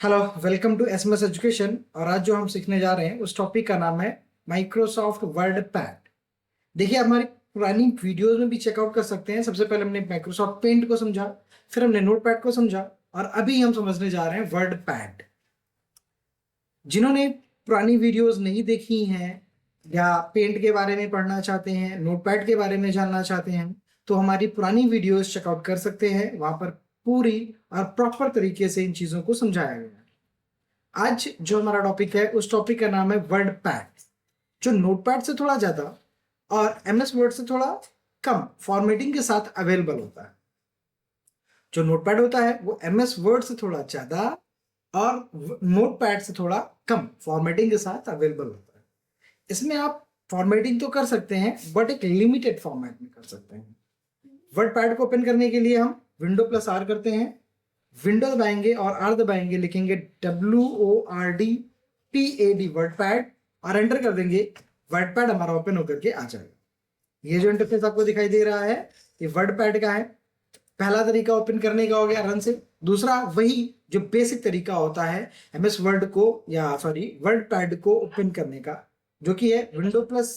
Hello, welcome to SMS education. और आज जो हम सीखने जा रहे हैं उस टॉपिक का नाम है माइक्रोसॉफ्ट वर्ड पैड। देखिए, आप हमारी पुरानी वीडियोस में भी चेकआउट कर सकते हैं। सबसे पहले हमने माइक्रोसॉफ्ट पेंट को समझा, फिर हमने नोटपैड को समझा, और अभी हम समझने जा रहे हैं वर्ड पैड। जिन्होंने पुरानी वीडियोस नहीं देखी हैं या पेंट के बारे में पढ़ना चाहते हैं, नोटपैड के बारे में जानना चाहते हैं, तो हमारी पुरानी वीडियोस चेकआउट कर सकते हैं। वहां पर पूरी और प्रॉपर तरीके से इन चीजों को समझाया गया है। आज जो हमारा टॉपिक है उस टॉपिक का नाम है वर्ड पैड, जो नोटपैड से थोड़ा ज्यादा और एमएस वर्ड से थोड़ा कम फॉर्मेटिंग के साथ अवेलेबल होता है। जो नोटपैड होता है वो एमएस वर्ड से थोड़ा ज्यादा और नोटपैड से थोड़ा कम फॉर्मेटिंग के साथ अवेलेबल होता है। इसमें आप फॉर्मेटिंग तो कर सकते हैं बट एक लिमिटेड फॉर्मेट में कर सकते हैं। वर्ड पैड को ओपन करने के लिए हम विंडो प्लस आर करते हैं, विंडो दबाएंगे और आर दबाएंगे, लिखेंगे WORDPAD वर्ड पैड और एंटर कर देंगे। वर्ड पैड हमारा ओपन होकर के आ जाएगा। ये जो इंटरफेस आपको दिखाई दे रहा है ये वर्ड पैड का है। पहला तरीका ओपन करने का हो गया रन से। दूसरा वही जो बेसिक तरीका होता है एमएस वर्ड को या सॉरी वर्ड पैड को ओपन करने का, जो कि है विंडो प्लस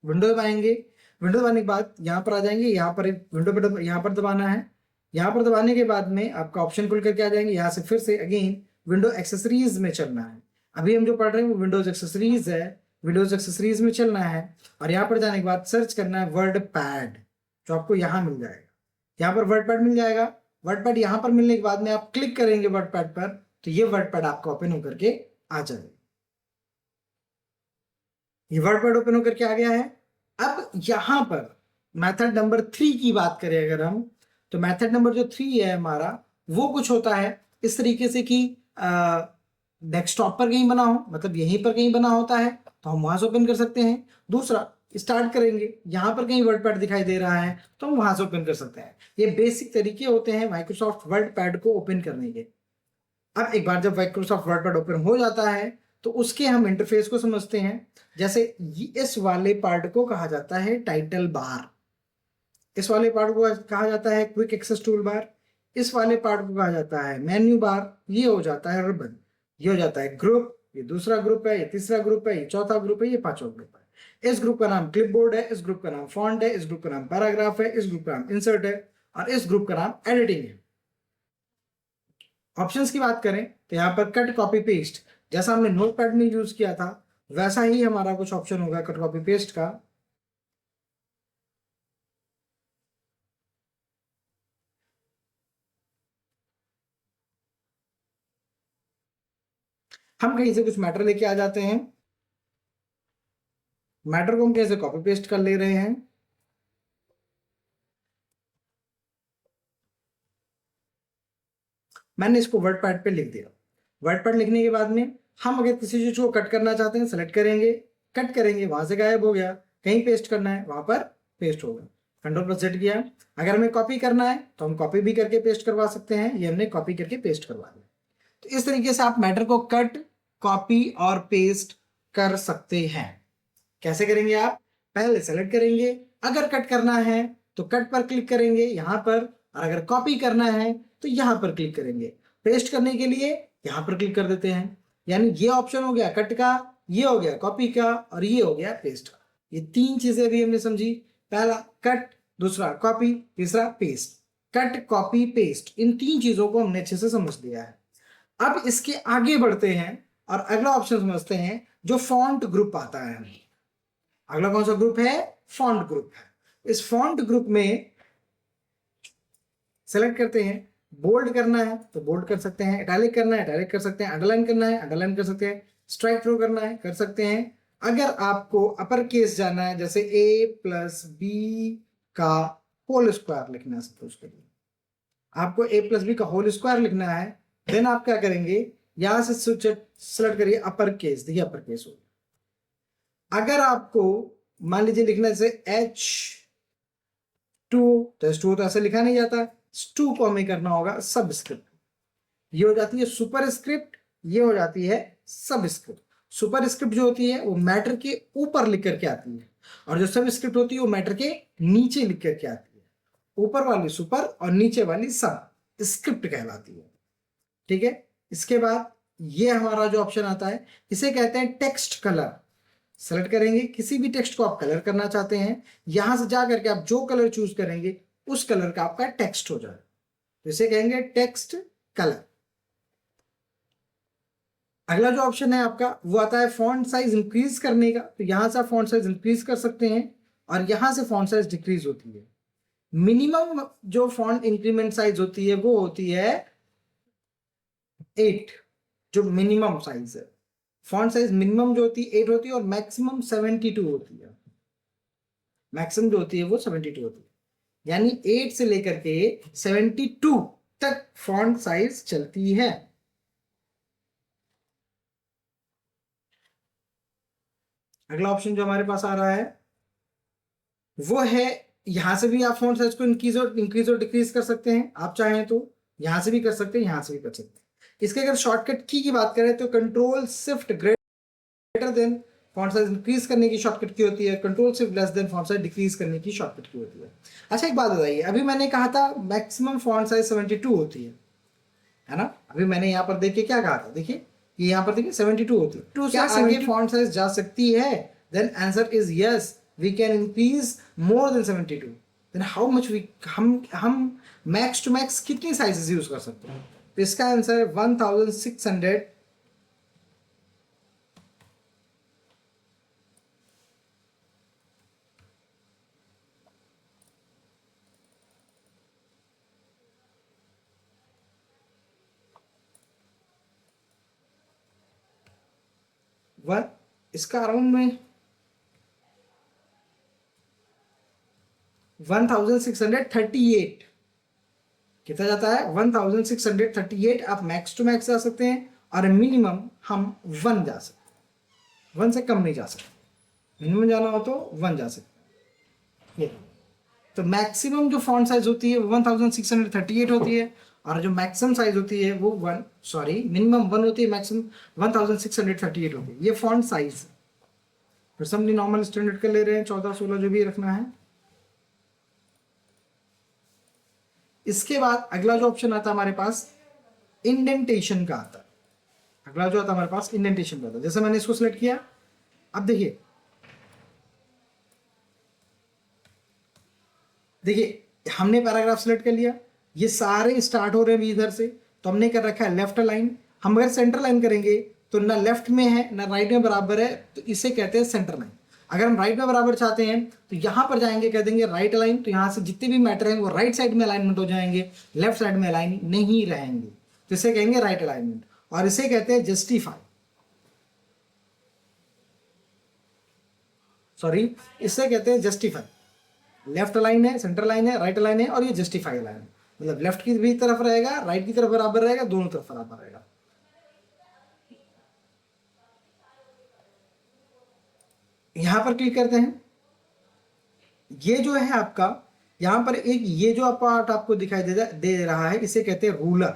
विंडो दबाएंगे। विंडो दबाने के बाद यहाँ पर आ जाएंगे, यहाँ पर विंडो पर यहाँ पर दबाना है। यहाँ पर दबाने के बाद में आपका ऑप्शन खुल करके आ जाएंगे। यहाँ से फिर से अगेन विंडो एक्सेसरीज में चलना है। अभी हम जो पढ़ रहे हैं वो विंडोज एक्सेसरीज है, विंडोज एक्सेसरीज में चलना है और यहाँ पर जाने के बाद सर्च करना है वर्ड पैड, जो आपको यहाँ मिल जाएगा। यहाँ पर वर्ड पैड मिल जाएगा। वर्ड पैड यहाँ पर मिलने के बाद में आप क्लिक करेंगे वर्ड पैड पर, तो ये वर्ड पैड आपका ओपन होकर के आ जाएगा। ये वर्ड पैड ओपन होकर के आ गया है। अब यहां पर मेथड नंबर 3 की बात करें अगर हम, तो मेथड नंबर जो 3 है हमारा वो कुछ होता है इस तरीके से कि डेस्कटॉप पर कहीं बना हो, मतलब यहीं पर कहीं बना होता है तो हम वहां से ओपन कर सकते हैं। दूसरा, स्टार्ट करेंगे, यहां पर कहीं वर्ड पैड दिखाई दे रहा है तो हम वहां से ओपन कर सकते हैं। ये बेसिक तरीके होते हैं माइक्रोसॉफ्ट वर्ड पैड को ओपन करने के। अब एक बार जब माइक्रोसॉफ्ट वर्ड पैड ओपन हो जाता है तो उसके हम इंटरफेस को समझते हैं। जैसे इस वाले पार्ट को कहा जाता है टाइटल बार, इस वाले पार्ट को कहा जाता है क्विक एक्सेस टूल बार, इस वाले पार्ट को कहा जाता है मेन्यू बार, ये हो जाता है रिबन, ये हो जाता है ग्रुप, ये दूसरा ग्रुप है, ये तीसरा ग्रुप है, ये चौथा ग्रुप है, ये पांचवा ग्रुप है। इस ग्रुप का नाम क्लिपबोर्ड है, इस ग्रुप का नाम फॉन्ट है, इस ग्रुप का नाम पैराग्राफ है, इस ग्रुप का नाम इंसर्ट है और इस ग्रुप का नाम एडिटिंग है। ऑप्शंस की बात करें तो यहाँ पर कट कॉपी पेस्ट, जैसा हमने नोटपैड में यूज किया था वैसा ही हमारा कुछ ऑप्शन होगा कट कॉपी पेस्ट का। हम कहीं से कुछ मैटर लेके आ जाते हैं, मैटर को हम कैसे कॉपी पेस्ट कर ले रहे हैं। मैंने इसको वर्ड पैड पे लिख दिया। वर्ड पैड लिखने के बाद में हम अगर किसी चीज को कट करना चाहते हैं सेलेक्ट करेंगे, कट करेंगे, वहां से गायब हो गया। कहीं पेस्ट करना है वहां पर पेस्ट होगा, कंट्रोल प्लस जेड किया। अगर हमें कॉपी करना है तो हम कॉपी भी करके पेस्ट करवा सकते हैं, ये हमने कॉपी करके पेस्ट करवा दिया। तो इस तरीके से आप मैटर को कट, कॉपी और पेस्ट कर सकते हैं। कैसे करेंगे आप? पहले सेलेक्ट करेंगे, अगर कट करना है तो कट पर क्लिक करेंगे यहाँ पर, और अगर कॉपी करना है तो यहाँ पर क्लिक करेंगे। पेस्ट करने के लिए यहाँ पर क्लिक कर देते हैं। यानी ये ऑप्शन हो गया कट का, ये हो गया कॉपी का और ये हो गया पेस्ट का। ये तीन चीजें भी हमने समझी। पहला कट, दूसरा कॉपी, तीसरा पेस्ट। कट, कॉपी, पेस्ट, इन तीन चीजों को हमने अच्छे से समझ लिया है। अब इसके आगे बढ़ते हैं और अगला ऑप्शन समझते हैं जो फॉन्ट ग्रुप आता है। अगला कौन सा ग्रुप है? फॉन्ट ग्रुप है। इस फॉन्ट ग्रुप में सेलेक्ट करते हैं, बोल्ड करना है तो बोल्ड कर सकते हैं, इटैलिक करना है इटैलिक कर सकते हैं, अंडरलाइन करना है अंडरलाइन कर सकते हैं, स्ट्राइक थ्रो करना है कर सकते हैं। अगर आपको अपर केस जाना है, जैसे A+B का होल स्क्वायर लिखना है, सपोज करिए आपको A+B का होल स्क्वायर लिखना है, देन आप क्या करेंगे, यहां से सेलेक्ट करिए अपर केस, देखिए अपर केस हो गया। अगर आपको मान लीजिए लिखना है जैसे H2, तो H2 तो ऐसे लिखा नहीं जाता, 2 को हमें करना होगा सब स्क्रिप्ट। ये हो जाती है सुपर स्क्रिप्ट, ये हो जाती है सब स्क्रिप्ट। सुपर स्क्रिप्ट जो होती है वो मैटर के ऊपर लिख करके आती है और जो सब स्क्रिप्ट होती है वो मैटर के नीचे लिख करके आती है। ऊपर वाली सुपर और नीचे वाली सब स्क्रिप्ट कहलाती है। ठीक है, इसके बाद ये हमारा जो ऑप्शन आता है इसे कहते हैं टेक्स्ट कलर। सेलेक्ट करेंगे, किसी भी टेक्स्ट को आप कलर करना चाहते हैं, यहां से जा करके आप जो कलर चूज करेंगे उस कलर का आपका टेक्स्ट हो जाए, तो इसे कहेंगे टेक्स्ट कलर। अगला जो ऑप्शन है आपका वो आता है फॉन्ट साइज इंक्रीज करने का, तो यहां से आप फॉन्ट साइज इंक्रीज कर सकते हैं और यहां से फॉन्ट साइज डिक्रीज होती है। मिनिमम जो फॉन्ट इंक्रीमेंट साइज होती है वो होती है 8, जो मिनिमम साइज है। फॉन्ट साइज मिनिमम जो होती है 8 होती है और मैक्सिमम 72 होती है। मैक्सिमम जो होती है वो 72 होती है, यानी 8 से लेकर के 72 तक फॉन्ट साइज चलती है। अगला ऑप्शन जो हमारे पास आ रहा है वो है, यहां से भी आप फॉन्ट साइज को इंक्रीज और डिक्रीज कर सकते हैं, आप चाहें तो यहां से भी कर सकते हैं, यहां से भी कर सकते हैं। इसके अगर शॉर्टकट की बात करें तो control shift greater than font size increase करने की शॉर्टकट की होती है, control shift less than font size decrease करने की शॉर्टकट की होती है। अच्छा एक बात बताइए, अभी मैंने कहा था मैक्सिमम फॉन्ट साइज 72 होती है ना, अभी मैंने यहाँ पर देखिए क्या कहा था, देखिए ये यहाँ पर देखिए 72 होती है, क्या आगे फॉन्ट साइज जा सकती है? Then answer is yes, we can increase more than 72। Then how much हम मैक्स टू मैक्स कितनी साइजेस यूज कर सकते हैं? तो इसका आंसर 1600 वन, इसका अराउंड में 1638 कितना जाता है? 1638 आप मैक्स टू मैक्स जा सकते हैं और मिनिमम हम 1 जा सकते हैं, 1 से कम नहीं जा सकते। मिनिमम जाना हो तो 1 जा सकते हैं। तो मैक्सिमम जो फॉन्ट साइज होती है वो 1638 होती है और जो मैक्सिमम साइज होती है वो मिनिमम 1 होती है, मैक्सिमम 1638 होती है। ये फॉन्ट साइज फिर से हम नॉर्मल स्टैंडर्ड का ले रहे हैं, 14 16 जो भी रखना है। इसके बाद अगला जो ऑप्शन आता है हमारे पास इंडेंटेशन का आता है। अगला जो आता है हमारे पास इंडेंटेशन का आता है। जैसे मैंने इसको सिलेक्ट किया, अब देखिए हमने पैराग्राफ सिलेक्ट कर लिया, ये सारे स्टार्ट हो रहे हैं इधर से, तो हमने कर रखा है लेफ्ट अलाइन। हम अगर सेंटर लाइन करेंगे तो ना लेफ्ट में है ना राइट में बराबर है, तो इसे कहते हैं सेंटर लाइन। अगर हम राइट में बराबर चाहते हैं तो यहाँ पर जाएंगे, कह देंगे राइट अलाइन, तो यहाँ से जितने भी मैटर हैं वो राइट साइड में अलाइनमेंट हो जाएंगे, लेफ्ट साइड में अलाइन नहीं रहेंगे, तो इसे कहेंगे राइट अलाइनमेंट और इसे कहते हैं जस्टिफाई। सॉरी, इसे कहते हैं जस्टिफाई। लेफ्ट लाइन है, सेंटर लाइन है, राइट लाइन है और ये जस्टिफाई लाइन है, मतलब लेफ्ट की भी तरफ रहेगा, राइट की तरफ बराबर रहेगा, दोनों तरफ बराबर रहेगा। यहां पर क्लिक करते हैं, ये जो है आपका यहां पर एक ये जो पार्ट आपको दिखाई दे रहा है इसे कहते हैं रूलर।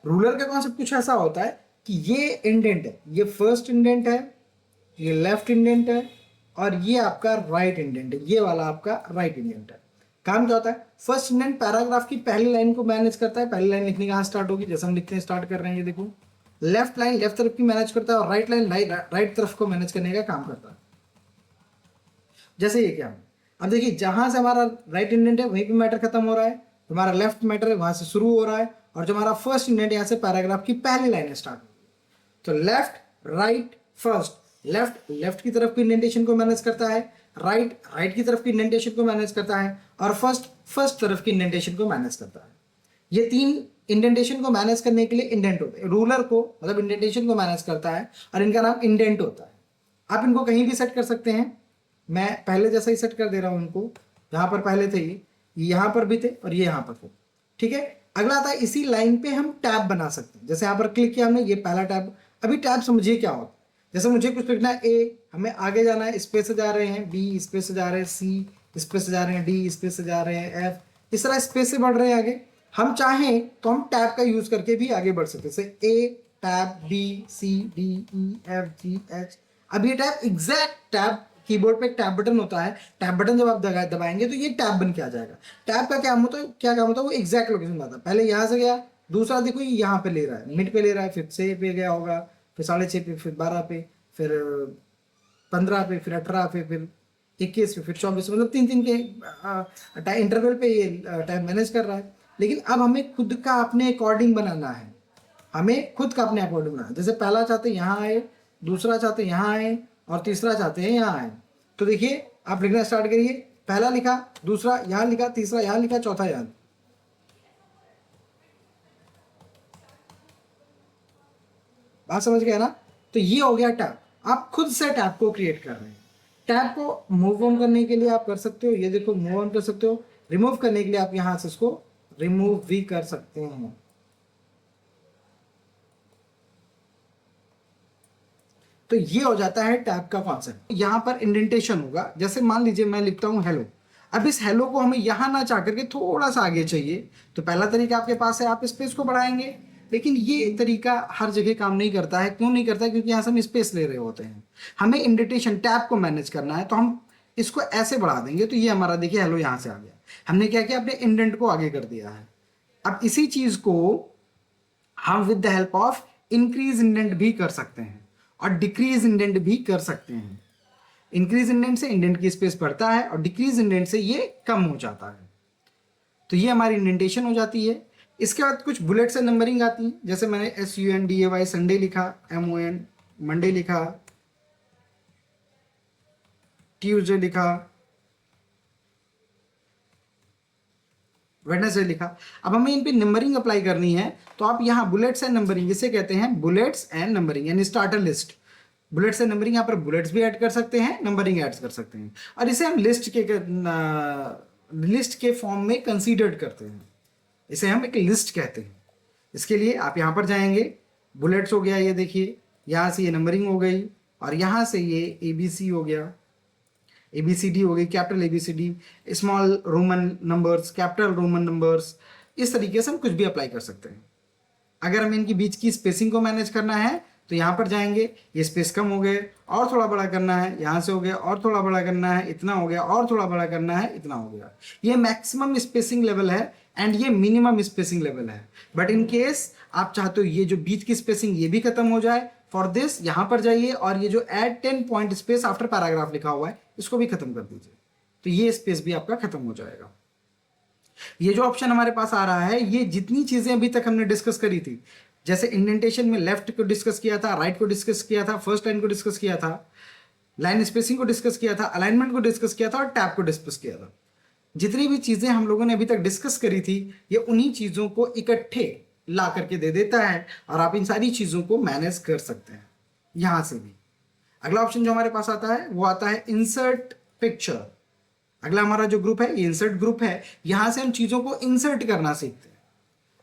रूलर का कॉन्सेप्ट कुछ ऐसा होता है कि ये इंडेंट है, ये फर्स्ट इंडेंट है, ये लेफ्ट इंडेंट है और ये आपका राइट इंडेंट है, ये वाला आपका राइट इंडेंट है। काम क्या होता है? फर्स्ट इंडेंट पैराग्राफ की पहली लाइन को मैनेज करता है, पहली लाइन लिखने कहाँ स्टार्ट होगी, जैसे हम लिखते हैं स्टार्ट कर रहे हैं, ये देखो लेफ्ट लाइन लेफ्ट तरफ की मैनेज करता है और राइट लाइन राइट तरफ को मैनेज करने का काम करता है। जैसे ये क्या है, अब देखिए जहां से हमारा राइट इंडेंट है वहीं पे मैटर खत्म हो रहा है, हमारा लेफ्ट मैटर है वहां से शुरू हो रहा है, और जो हमारा फर्स्ट इंडेंट यहाँ से पैराग्राफ की पहली लाइन स्टार्ट होगी। तो लेफ्ट राइट फर्स्ट, लेफ्ट की तरफ की इंडेंटेशन को मैनेज करता है, राइट की तरफ की इंडेंटेशन को मैनेज करता है और फर्स्ट तरफ की इंडेंटेशन को मैनेज करता है। ये तीन इंडेंटेशन को मैनेज करने के लिए इंडेंट होते हैं। रूलर को मतलब इंडेंटेशन को मैनेज करता है और इनका नाम इंडेंट होता है। आप इनको कहीं भी सेट कर सकते हैं, मैं पहले जैसा ही सेट कर दे रहा हूं इनको, जहां पर पहले थे ये यहां पर भी थे और ये यहां पर थे, ठीक है। अगला आता है इसी लाइन पे हम टैब बना सकते हैं। जैसे यहां पर क्लिक किया हमने, ये पहला टैब। अभी टैब समझिए क्या होता है, जैसे मुझे कुछ लिखना है ए, हमें आगे जाना है, स्पेस से जा रहे हैं, बी स्पेस से जा रहे हैं, सी स्पेस से जा रहे हैं, डी स्पेस से जा रहे हैं, एफ इस तरह स्पेस से बढ़ रहे हैं आगे। हम चाहें तो हम टैब का यूज करके भी आगे बढ़ सकते हैं, जैसे A tab, B C D E F G H. अब ये टैब एग्जैक्ट टैब, कीबोर्ड पे एक टैब बटन होता है, टैब बटन जब आप दबाएंगे तो ये टैब बन के आ जाएगा। टैब का क्या काम होता है वो एग्जैक्ट लोकेशन बताता है। पहले यहाँ से गया दूसरा देखो ये यहाँ पे ले रहा है, मिड पे ले रहा है, फिर 6 पे गया होगा, फिर 6.5 पे, फिर 12 पे, फिर 15 पे, फिर 18 पे, फिर 21 पे, फिर 24, मतलब 3-3 के इंटरवल पे ये टाइम मैनेज कर रहा है। लेकिन अब हमें खुद का अपने अकॉर्डिंग बनाना है, हमें खुद का अपने अकॉर्डिंग बनाना है। जैसे पहला चाहते हैं यहाँ आए, दूसरा चाहते हैं यहाँ आए, और तीसरा चाहते हैं यहाँ आए। तो देखिए आप लिखना स्टार्ट करिए, पहला लिखा, दूसरा यहाँ लिखा, तीसरा यहाँ लिखा, चौथा यहाँ। बात समझ गए ना? तो ये हो गया टैब। आप खुद से टैब को क्रिएट कर रहे हैं। टैब को मूव ऑन करने के लिए आप कर सकते हो, ये देखो मूव ऑन कर सकते हो। रिमूव करने के लिए आप यहां से इसको रिमूव भी कर सकते हैं। तो ये हो जाता है टैब का कॉन्सेप्ट। यहां पर इंडेंटेशन होगा, जैसे मान लीजिए मैं लिखता हूं हेलो। अब इस हेलो को हमें यहां ना चाह करके थोड़ा सा आगे चाहिए, तो पहला तरीका आपके पास है, आप स्पेस को बढ़ाएंगे। लेकिन ये तरीका हर जगह काम नहीं करता है। क्यों नहीं करता है? क्योंकि यहाँ से हम स्पेस ले रहे होते हैं। हमें इंडेंटेशन टैब को मैनेज करना है, तो हम इसको ऐसे बढ़ा देंगे। तो ये हमारा देखिए हेलो यहाँ से आ गया। हमने क्या किया? अपने इंडेंट को आगे कर दिया है। अब इसी चीज को हम with the help of increase indent भी कर सकते हैं और डिक्रीज इंडेंट भी कर सकते हैं। इंक्रीज इंडेंट से इंडेंट की स्पेस बढ़ता है और डिक्रीज इंडेंट से ये कम हो जाता है। तो ये हमारी इंडेंटेशन हो जाती है। इसके बाद कुछ बुलेट से नंबरिंग आती है। जैसे मैंने SUNDAY संडे लिखा, MON मंडे लिखा, ट्यूसडे लिखा, वेडनेसडे लिखा। अब हमें इन पे नंबरिंग अप्लाई करनी है, तो आप यहाँ बुलेट्स एंड नंबरिंग, इसे कहते हैं बुलेट्स एंड नंबरिंग, यानी starter list. Bullets and numbering, यहाँ पर बुलेट्स भी ऐड कर सकते हैं, नंबरिंग ऐड कर सकते हैं, और इसे हम लिस्ट के फॉर्म में कंसीडर्ड करते हैं। इसे हम एक लिस्ट कहते हैं। इसके लिए आप यहाँ पर जाएंगे, बुलेट्स हो गया, ये देखिए यहाँ से ये नंबरिंग हो गई, और यहाँ से ये ABC हो गया, ABCD हो गई, capital ABCD, small Roman numbers, capital Roman numbers. इस तरीके से हम कुछ भी अप्लाई कर सकते हैं। अगर हमें इनकी बीच की स्पेसिंग को मैनेज करना है, तो यहाँ पर जाएंगे, ये स्पेस कम हो गए, और थोड़ा बड़ा करना है, यहाँ से हो गया, और थोड़ा बड़ा करना है, इतना हो गया, और थोड़ा बड़ा करना है, इतना हो गया। ये मैक्सिमम स्पेसिंग लेवल है एंड ये मिनिमम स्पेसिंग लेवल है। बट इन केस आप चाहते हो ये जो बीच की स्पेसिंग ये भी खत्म हो जाए, फॉर दिस यहाँ पर जाइए और ये जो add 10 point space after paragraph लिखा हुआ है, इसको भी खत्म कर दीजिए। तो ये स्पेस भी आपका खत्म हो जाएगा। ये जो ऑप्शन हमारे पास आ रहा है, ये जितनी चीजें अभी तक हमने डिस्कस करी थी, जैसे इंडेंटेशन में लेफ्ट को डिस्कस किया था, राइट को डिस्कस किया था, फर्स्ट लाइन को डिस्कस किया था, लाइन स्पेसिंग को डिस्कस किया था, अलाइनमेंट को डिस्कस किया था, और टैब को डिस्कस किया था। जितनी भी चीजें हम लोगों ने अभी तक डिस्कस करी थी, ये उन्हीं चीजों को इकट्ठे ला करके दे देता है, और आप इन सारी चीजों को मैनेज कर सकते हैं यहां से भी। अगला ऑप्शन जो हमारे पास आता है, वो आता है इंसर्ट पिक्चर। अगला हमारा जो ग्रुप है, ये इंसर्ट ग्रुप है। यहां से हम चीजों को इंसर्ट करना सीखते हैं।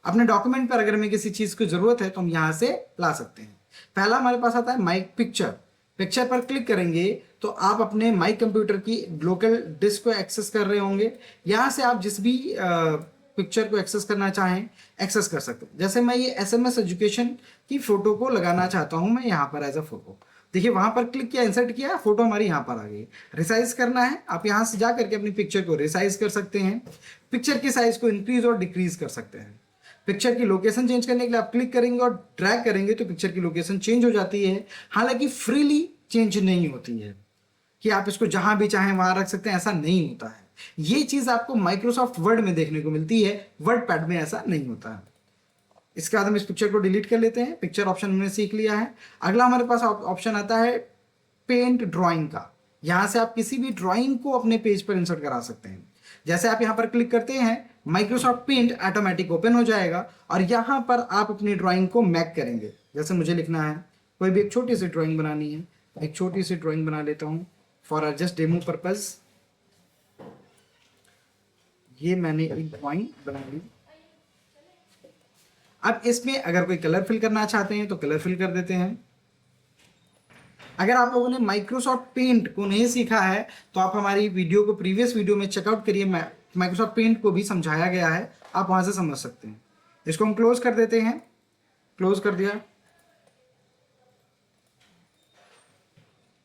अपने डॉक्यूमेंट पर अगर हमें किसी चीज की जरूरत है, तो हम यहां से ला सकते हैं। पहला हमारे पास आता है माइक पिक्चर। पिक्चर पर क्लिक करेंगे तो आप अपने माइक कंप्यूटर की लोकल डिस्क को एक्सेस कर रहे होंगे। यहाँ से आप जिस भी पिक्चर को एक्सेस करना चाहें, एक्सेस कर सकते हैं। जैसे मैं ये SMS एजुकेशन की फोटो को लगाना चाहता हूँ, मैं यहाँ पर एज अ फोटो, देखिए वहां पर क्लिक किया, इंसर्ट किया, फोटो हमारी यहाँ पर आ गई। रिसाइज करना है, आप यहाँ से जा करके अपनी पिक्चर को रिसाइज कर सकते हैं। पिक्चर की साइज को इंक्रीज और डिक्रीज कर सकते हैं। पिक्चर की लोकेशन चेंज करने के लिए आप क्लिक करेंगे और ड्रैग करेंगे तो पिक्चर की लोकेशन चेंज हो जाती है। हालांकि फ्रीली चेंज नहीं होती है कि आप इसको जहां भी चाहें वहां रख सकते हैं, ऐसा नहीं होता है। ये चीज आपको माइक्रोसॉफ्ट वर्ड में देखने को मिलती है, वर्ड पैड में ऐसा नहीं होता है। इसके बाद हम इस पिक्चर को डिलीट कर लेते हैं। पिक्चर ऑप्शन हमने सीख लिया है। अगला हमारे पास ऑप्शन आता है पेंट ड्राइंग का। यहां से आप किसी भी ड्राइंग को अपने पेज पर इंसर्ट करा सकते हैं। जैसे आप यहां पर क्लिक करते हैं, माइक्रोसॉफ्ट पेंट ऑटोमेटिक ओपन हो जाएगा और यहां पर आप अपनी ड्राइंग को मैक करेंगे। जैसे मुझे लिखना है, कोई भी एक छोटी सी ड्राइंग बनानी है, एक छोटी सी ड्राइंग बना लेता हूं फॉर जस्ट डेमो पर्पज। ये मैंने एक ड्राइंग बना ली। अब इसमें अगर कोई कलर फिल करना चाहते हैं तो कलर फिल कर देते हैं। अगर आप लोगों ने माइक्रोसॉफ्ट पेंट को नहीं सीखा है, तो आप हमारी वीडियो को प्रीवियस वीडियो में चेकआउट करिए, माइक्रोसॉफ्ट पेंट को भी समझाया गया है, आप वहां से समझ सकते हैं। इसको हम क्लोज कर देते हैं। क्लोज कर दिया।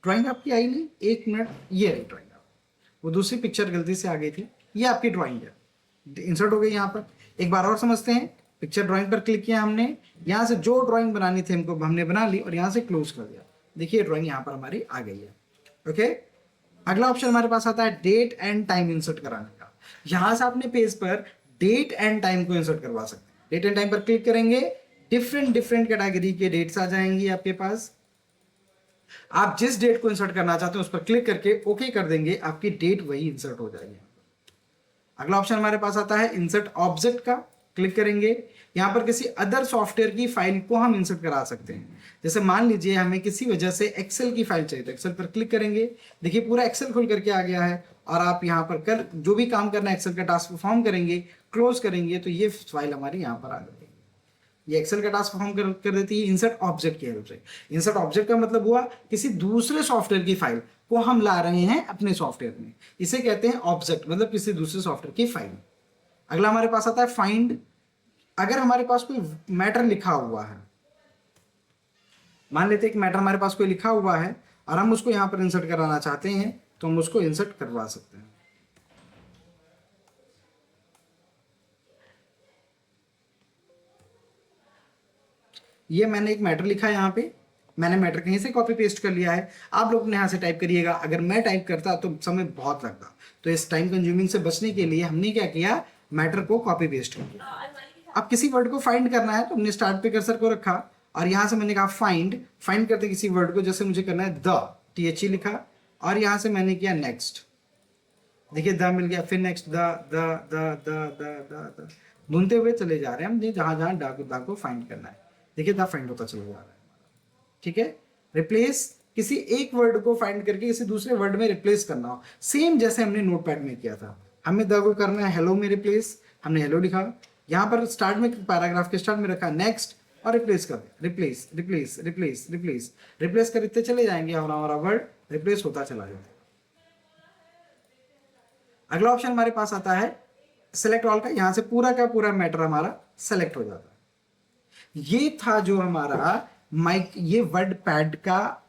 ड्राइंग आपकी आई नहीं, 1 मिनट, ये रही ड्राइंग। वो दूसरी पिक्चर गलती से आ गई थी, ये आपकी ड्राइंग है, इंसर्ट हो गई यहाँ पर। एक बार और समझते हैं पिक्चर ड्राइंग पर क्लिक किया हमने, यहाँ से जो ड्राइंग बनानी थी हमको हमने बना ली और यहाँ से क्लोज कर दिया। देखिए ड्राइंग यहाँ पर हमारी आ गई है। ओके, अगला ऑप्शन हमारे पास आता है डेट एंड टाइम इंसर्ट कराने का। यहाँ से आपने पेज पर डेट एंड टाइम को इंसर्ट करवा सकते हैं। डेट एंड टाइम पर क्लिक करेंगे, डिफरेंट डिफरेंट कैटेगरी के डेट्स आ जाएंगी आपके पास। आप जिस डेट को इंसर्ट करना चाहते हैं उस पर क्लिक करके ओके कर देंगे, आपकी डेट वही इंसर्ट हो जाएगी। अगला ऑप्शन हमारे पास आता है इंसर्ट ऑब्जेक्ट का। क्लिक करेंगे, यहाँ पर किसी अदर सॉफ्टवेयर की फाइल को हम इंसर्ट करा सकते हैं। जैसे मान लीजिए हमें किसी वजह से एक्सेल की फाइल चाहिए, तो एक्सेल पर क्लिक करेंगे, देखिए पूरा एक्सेल खुल करके आ गया है और आप यहाँ पर कर जो भी काम करना है एक्सेल का टास्क परफॉर्म करेंगे, क्लोज करेंगे तो ये फाइल हमारी यहाँ पर आ गई। ये एक्सेल का टास्क परफॉर्म कर देती है इंसर्ट ऑब्जेक्ट की हेल्प से। इंसर्ट ऑब्जेक्ट का मतलब हुआ किसी दूसरे सॉफ्टवेयर की फाइल को हम ला रहे हैं अपने सॉफ्टवेयर में, इसे कहते हैं ऑब्जेक्ट, मतलब किसी दूसरे सॉफ्टवेयर की फाइल। अगला हमारे पास आता है फाइंड। अगर हमारे पास कोई मैटर लिखा हुआ है, मान लेते हैं कि मैटर हमारे पास कोई लिखा हुआ है और हम उसको यहाँ पर इंसर्ट कराना चाहते हैं, तो हम उसको इंसर्ट करवा सकते हैं। ये मैंने एक मैटर लिखा है, यहाँ पे मैंने मैटर कहीं से कॉपी पेस्ट कर लिया है, आप लोग यहाँ से टाइप करिएगा। अगर मैं टाइप करता तो समय बहुत लगता, तो इस टाइम कंज्यूमिंग से बचने के लिए हमने क्या किया, मैटर को कॉपी पेस्ट कर दिया। अब किसी वर्ड को फाइंड करना है तो हमने स्टार्ट पे कर्सर को रखा और यहाँ से मैंने कहा फाइंड करते किसी वर्ड को, जैसे मुझे करना है द, THE लिखा और यहाँ से मैंने किया नेक्स्ट। देखिए द मिल गया, फिर next the the the the the the the ढूंढते हुए चले जा रहे हैं हम, जहाँ जहाँ द को फाइंड करना है। देखिए द फाइंड होता चला जा रहा है। ठीक है, रिप्लेस, किसी एक वर्ड को फाइंड करके किसी दूसरे वर्ड में रिप्लेस करना हो, सेम जैसे हमने नोटपैड में किया था। हमें द को करना है हेलो में रिप्लेस, हमने हेलो लिखा, यहाँ पर स्टार्ट में पैराग्राफ के स्टार्ट में रखा नेक्स्ट और रिप्लेस कर दिया। Replace replace replace replace replace करते चले जाएंगे और हमारा वर्ड रिप्लेस होता चला जाएगा। अगला ऑप्शन हमारे पास आता है सेलेक्ट ऑल का। यहाँ से पूरा का पूरा मैटर हमारा सेलेक्ट हो जाता है। ये था जो हमारा ये वर्ड पैड का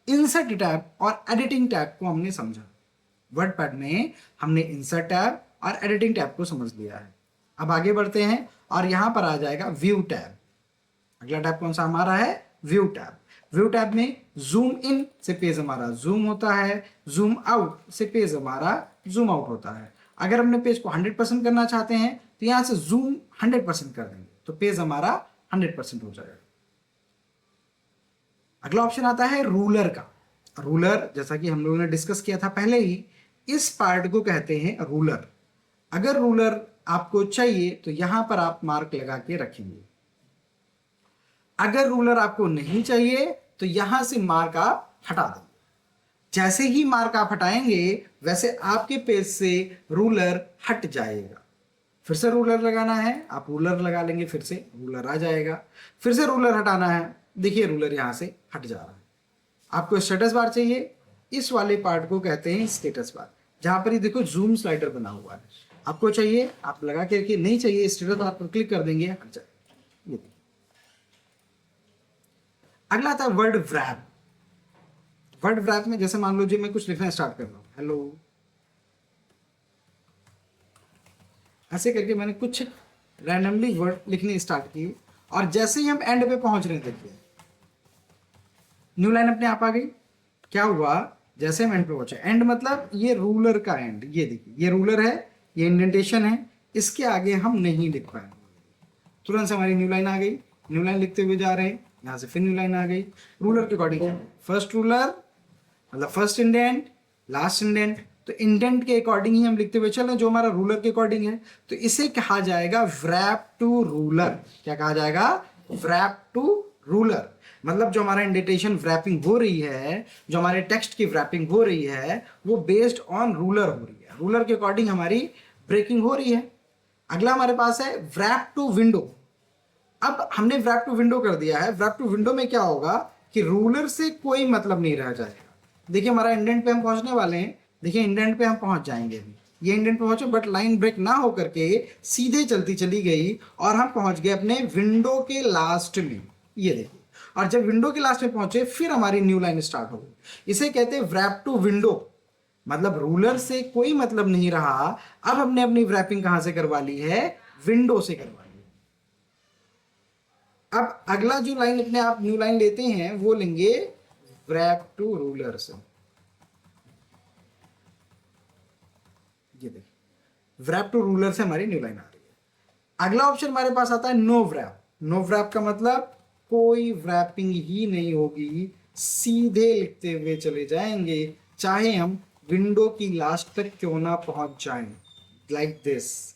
इंसर्ट टैब और एडिटिंग टैब को हमने समझा। वर्ड पैड में हमने इंसर्ट टैब और एडिटिंग टैब को समझ लिया है। अब आगे बढ़ते हैं और यहां पर आ जाएगा व्यू टैब। अगला टैब कौन सा हमारा है, व्यू टैब। व्यू टैब में जूम इन से पेज हमारा जूम होता है, जूम आउट से पेज हमारा जूम आउट होता है। अगर हमने पेज को 100% करना चाहते हैं तो यहां से जूम 100% कर देंगे तो पेज हमारा 100% हो जाएगा। अगला ऑप्शन आता है रूलर का। रूलर, जैसा कि हम लोगों ने डिस्कस किया था पहले ही, इस पार्ट को कहते हैं रूलर। अगर रूलर आपको चाहिए तो यहां पर आप मार्क लगा के रखेंगे। अगर रूलर आपको नहीं चाहिए तो यहां से मार्क आप हटा देंगे। जैसे ही मार्क आप हटाएंगे वैसे आपके पेज से रूलर हट जाएगा। फिर से रूलर लगाना है, आप रूलर लगा लेंगे, फिर से रूलर आ जाएगा। फिर से रूलर हटाना है, देखिए रूलर यहां से हट जा रहा है। आपको स्टेटस बार चाहिए, इस वाले पार्ट को कहते हैं स्टेटस बार, जहां पर ये देखो जूम स्लाइडर बना हुआ है। आपको चाहिए आप लगा के रखिए, नहीं चाहिए स्टेटस बार पर क्लिक कर देंगे, हट जाएगा। ये अगला आता है वर्ड व्रैप। वर्ड व्रैप में जैसे मान लो जी मैं कुछ लिखना स्टार्ट कर रहा हूं, हेलो, ऐसे करके मैंने कुछ रैंडमली वर्ड लिखने स्टार्ट किए और जैसे ही हम एंड पे पहुंच रहे हैं, देखिए न्यू लाइन अपने आप आ गई। क्या हुआ, जैसे हम एंड पे पहुंचे, एंड मतलब ये रूलर का एंड, ये देखिए ये रूलर है, ये इंडेंटेशन है, इसके आगे हम नहीं लिख पाए, तुरंत से हमारी न्यू लाइन आ गई। न्यू लाइन लिखते हुए जा रहे हैं, यहाँ से फिर न्यू लाइन आ गई। रूलर के अकॉर्डिंग फर्स्ट रूलर मतलब फर्स्ट इंडेंट, लास्ट इंडेंट, तो इंडेंट के अकॉर्डिंग ही हम लिखते हुए चल रहे हैं, जो हमारा रूलर के अकॉर्डिंग है। तो इसे कहा जाएगा व्रैप टू रूलर। क्या कहा जाएगा, व्रैप टू रूलर। मतलब जो हमारा इंडेंटेशन व्रैपिंग हो रही है, जो हमारे टेक्स्ट की व्रैपिंग हो रही है, वो बेस्ड ऑन रूलर हो रही है। रूलर के अकॉर्डिंग हमारी ब्रेकिंग हो रही है। अगला हमारे पास है व्रैप टू विंडो। अब हमने व्रैप टू विंडो कर दिया है। व्रैप टू विंडो में क्या होगा कि रूलर से कोई मतलब नहीं रह जाएगा। देखिए हमारा इंडेंट पे हम पहुंचने वाले हैं, देखिए इंडेंट पे हम पहुंच जाएंगे अभी। ये इंडेंट पहुंचे बट लाइन ब्रेक ना हो करके सीधे चलती चली गई और हम पहुंच गए अपने विंडो के लास्ट में। ये देखिए, और जब विंडो के लास्ट में पहुंचे फिर हमारी न्यू लाइन स्टार्ट हो गई। इसे कहते हैं व्रैप टू विंडो। मतलब रूलर से कोई मतलब नहीं रहा, अब हमने अपनी व्रैपिंग कहां से करवा ली है, विंडो से करवा ली। अब अगला जो लाइन अपने आप न्यू लाइन लेते हैं वो लेंगे wrap to ruler से। ये देखिए wrap to ruler से हमारी न्यू लाइन आ रही है। अगला ऑप्शन हमारे पास आता है नो wrap। नो wrap का मतलब कोई wrapping ही नहीं होगी, सीधे लिखते हुए चले जाएंगे, चाहे हम विंडो की लास्ट तक क्यों ना पहुंच जाएं, लाइक दिस।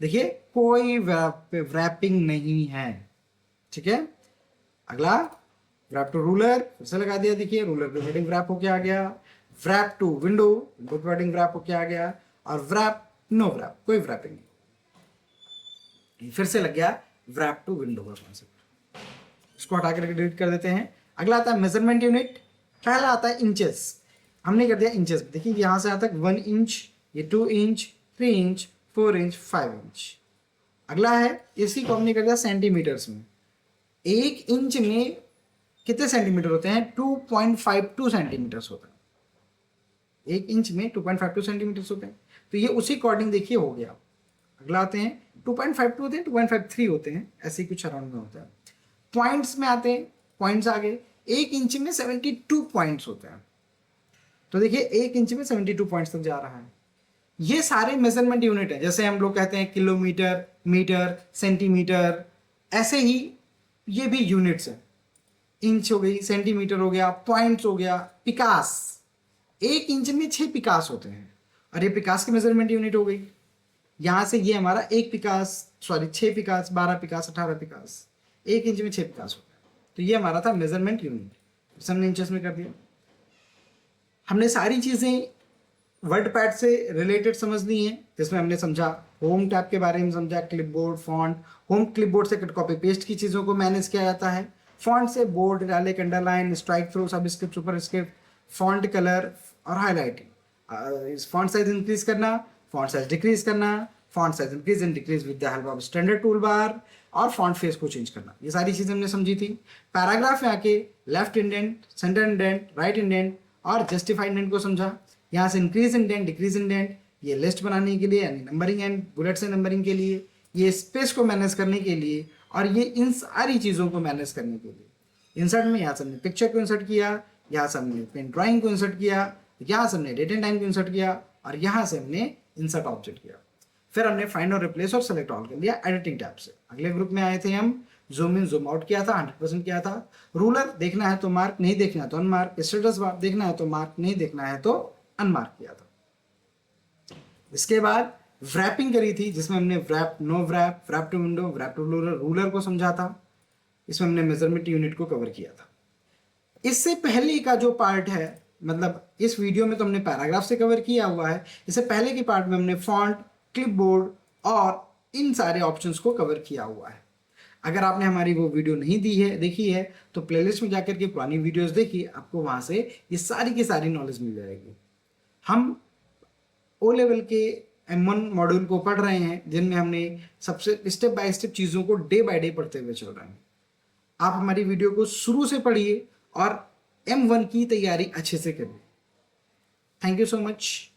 देखिए कोई wrapping नहीं है, ठीक है। अगला wrap to ruler फिर से लगा दिया, देखिए रूलर पे हेडिंग wrap होके आ गया, wrap to window विंडो पे हेडिंग wrap होके आ गया, और wrap नो wrap कोई wrapping नहीं। फिर से लग गया wrap to window का कॉन्सेप्ट, इसको हटा के डिलीट कर देते हैं। अगला आता है मेजरमेंट यूनिट। पहला आता है इंचेस, हमने कर दिया इंचेस। देखिए यहाँ से आता है 1 इंच, ये 2 इंच, 3 इंच, 4 इंच, 5 इंच। अगला है इसी को हमने कर दिया सेंटीमीटर्स में। 1 इंच में कितने सेंटीमीटर होते हैं? 2.52 सेंटीमीटर्स होता है। 1 इंच में 2.52 सेंटीमीटर्स होते हैं, तो ये उसी अकॉर्डिंग देखिए हो गया। अगला आते हैं 2.52 होते हैं, 2.53 होते हैं, ऐसे ही कुछ अराउंड में होता है। पॉइंट्स में आते हैं, पॉइंट्स आगे 1 इंच में 72 पॉइंट्स होते हैं, तो देखिए 1 इंच में 72 पॉइंट्स तक जा रहा है। ये सारे मेजरमेंट यूनिट है, जैसे हम लोग कहते हैं किलोमीटर, मीटर, सेंटीमीटर, ऐसे ही ये भी यूनिट्स है। इंच हो गई, सेंटीमीटर हो गया, पॉइंट्स हो गया, पिकास। 1 इंच में 6 पिकास होते हैं, और ये पिकास की मेजरमेंट यूनिट हो गई। यहाँ से ये हमारा 1 पिकास, सॉरी 6 पिकास, 12 पिकास, 18 पिकास, 1 इंच में 6 पिकास होता है। तो ये हमारा था मेजरमेंट यूनिट, हमने इंचेस में कर दिया। हमने सारी चीज़ें वर्डपैड से रिलेटेड समझ ली हैं, जिसमें हमने समझा होम टैब के बारे में, समझा क्लिपबोर्ड, फॉन्ट। होम क्लिपबोर्ड से कट कॉपी पेस्ट की चीज़ों को मैनेज किया जाता है। फॉन्ट से bold, italic, underline, strikethrough, subscript, superscript, font colour और हाईलाइटिंग। इस फॉन्ट साइज इंक्रीज करना, फॉन्ट साइज डिक्रीज करना, font size increase and decrease with the help of standard toolbar, और फॉन्ट फेस को change करना। ये सारी चीज़ें हमने समझी थी। पैराग्राफ में आके left indent, centre indent, right indent और जस्टिफाइड इंडेंट को समझा। यहाँ से इंक्रीज इंडेंट, डिक्रीज इंडेंट, ये लिस्ट बनाने के लिए यानी numbering and bullets and numbering के लिए, ये स्पेस को मैनेज करने के लिए, और ये इन सारी चीज़ों को मैनेज करने के लिए। इंसर्ट में यहाँ से हमने पिक्चर को इंसर्ट किया, यहाँ से हमने पेन ड्राइंग को इंसर्ट किया, यहाँ से हमने डेट एंड टाइम को इंसर्ट किया, और यहाँ से हमने इंसर्ट ऑब्जेक्ट किया। फिर हमने फाइंड और रिप्लेस और सेलेक्ट ऑल कर लिया एडिटिंग टैब से। अगले ग्रुप में आए थे हम, जूम इन जूम आउट किया था, 100% किया था। रूलर देखना है तो मार्क, नहीं देखना है तो अनमार्क। स्टेटस बार देखना है तो मार्क, नहीं देखना है तो अनमार्क किया था। इसके बाद व्रैपिंग करी थी, जिसमें हमने wrap, no wrap, wrap to window, wrap to ruler को समझा था। इसमें हमने मेजरमेंट यूनिट को कवर किया था। इससे पहले का जो पार्ट है, मतलब इस वीडियो में तो हमने पैराग्राफ से कवर किया हुआ है, इससे पहले के पार्ट में हमने फॉन्ट, क्लिपबोर्ड और इन सारे ऑप्शंस को कवर किया हुआ है। अगर आपने हमारी वो वीडियो नहीं देखी है तो प्लेलिस्ट में जाकर के पुरानी वीडियोस देखिए, आपको वहाँ से ये सारी की सारी नॉलेज मिल जाएगी। हम ओ लेवल के M1 मॉड्यूल को पढ़ रहे हैं, जिनमें हमने सबसे स्टेप बाय स्टेप चीज़ों को डे बाय डे पढ़ते हुए चल रहे हैं। आप हमारी वीडियो को शुरू से पढ़िए और M1 की तैयारी अच्छे से करिए। Thank you so much.